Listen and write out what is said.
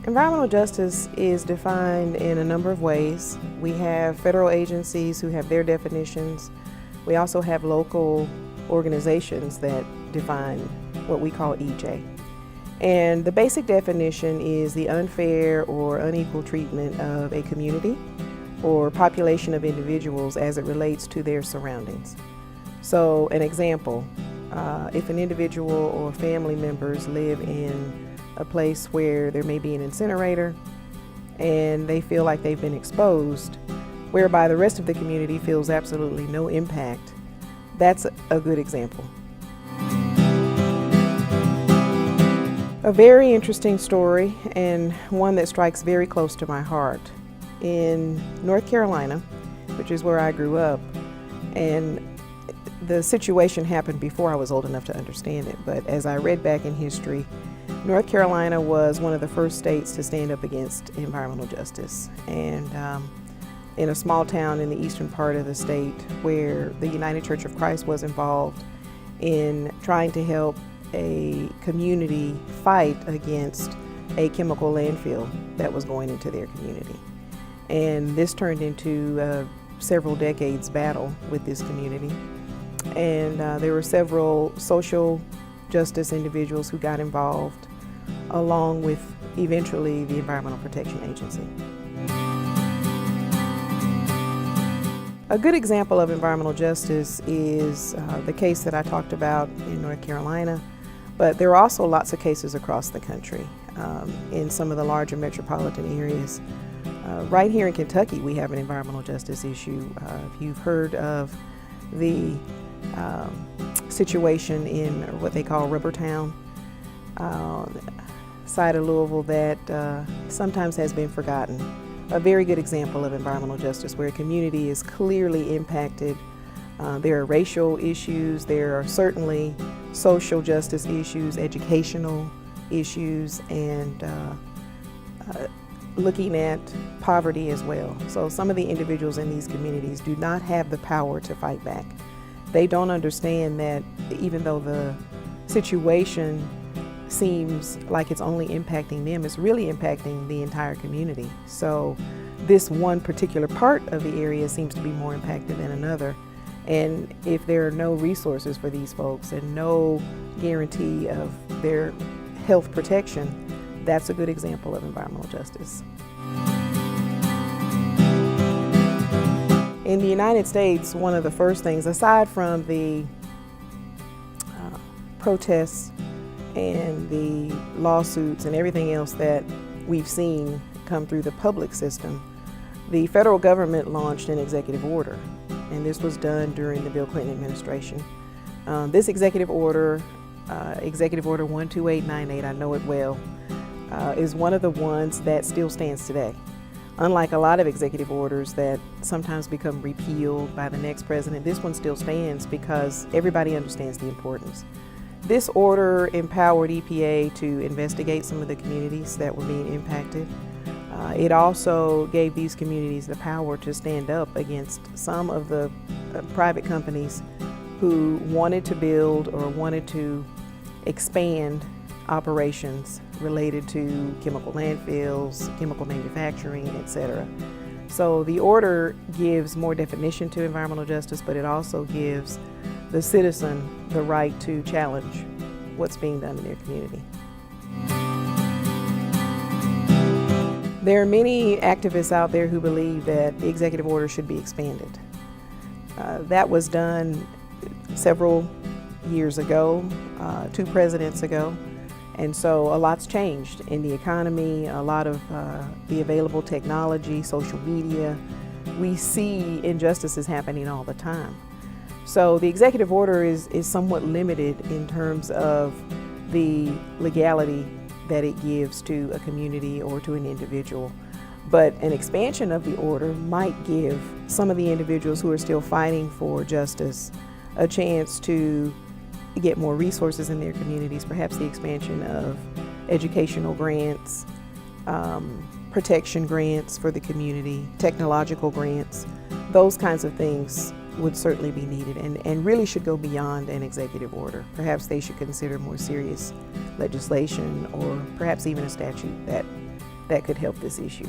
Environmental justice is defined in a number of ways. We have federal agencies who have their definitions. We also have local organizations that define what we call EJ. And the basic definition is the unfair or unequal treatment of a community or population of individuals as it relates to their surroundings. So an example, if an individual or family members live in a place where there may be an incinerator and they feel like they've been exposed, whereby the rest of the community feels absolutely no impact, that's a good example. A very interesting story, and one that strikes very close to my heart. In North Carolina, which is where I grew up, and the situation happened before I was old enough to understand it, but as I read back in history, North Carolina was one of the first states to stand up against environmental justice. And in a small town in the eastern part of the state where the United Church of Christ was involved in trying to help a community fight against a chemical landfill that was going into their community. And this turned into a several decades battle with this community. And there were several social justice individuals who got involved, along with eventually the Environmental Protection Agency. A good example of environmental justice is the case that I talked about in North Carolina, but there are also lots of cases across the country in some of the larger metropolitan areas. Right here in Kentucky, we have an environmental justice issue. If you've heard of the situation in what they call Rubbertown, side of Louisville that sometimes has been forgotten. A very good example of environmental justice where a community is clearly impacted. There are racial issues, there are certainly social justice issues, educational issues, and looking at poverty as well. So some of the individuals in these communities do not have the power to fight back. They don't understand that even though the situation seems like it's only impacting them, it's really impacting the entire community. So this one particular part of the area seems to be more impacted than another. And if there are no resources for these folks and no guarantee of their health protection, that's a good example of environmental justice. In the United States, one of the first things, aside from the protests and the lawsuits and everything else that we've seen come through the public system, the federal government launched an executive order, and this was done during the Bill Clinton administration. This executive order, Executive Order 12898, I know it well, is one of the ones that still stands today. Unlike a lot of executive orders that sometimes become repealed by the next president, this one still stands because everybody understands the importance. This order empowered EPA to investigate some of the communities that were being impacted. It also gave these communities the power to stand up against some of the private companies who wanted to build or wanted to expand operations related to chemical landfills, chemical manufacturing, etc. So the order gives more definition to environmental justice, but it also gives the citizen the right to challenge what's being done in their community. There are many activists out there who believe that the executive order should be expanded. That was done several years ago, 2 presidents ago. And so a lot's changed in the economy, a lot of the available technology, social media. We see injustices happening all the time. So the executive order is somewhat limited in terms of the legality that it gives to a community or to an individual. But an expansion of the order might give some of the individuals who are still fighting for justice a chance to get more resources in their communities, perhaps the expansion of educational grants, protection grants for the community, technological grants. Those kinds of things would certainly be needed and really should go beyond an executive order. Perhaps they should consider more serious legislation or perhaps even a statute that that could help this issue.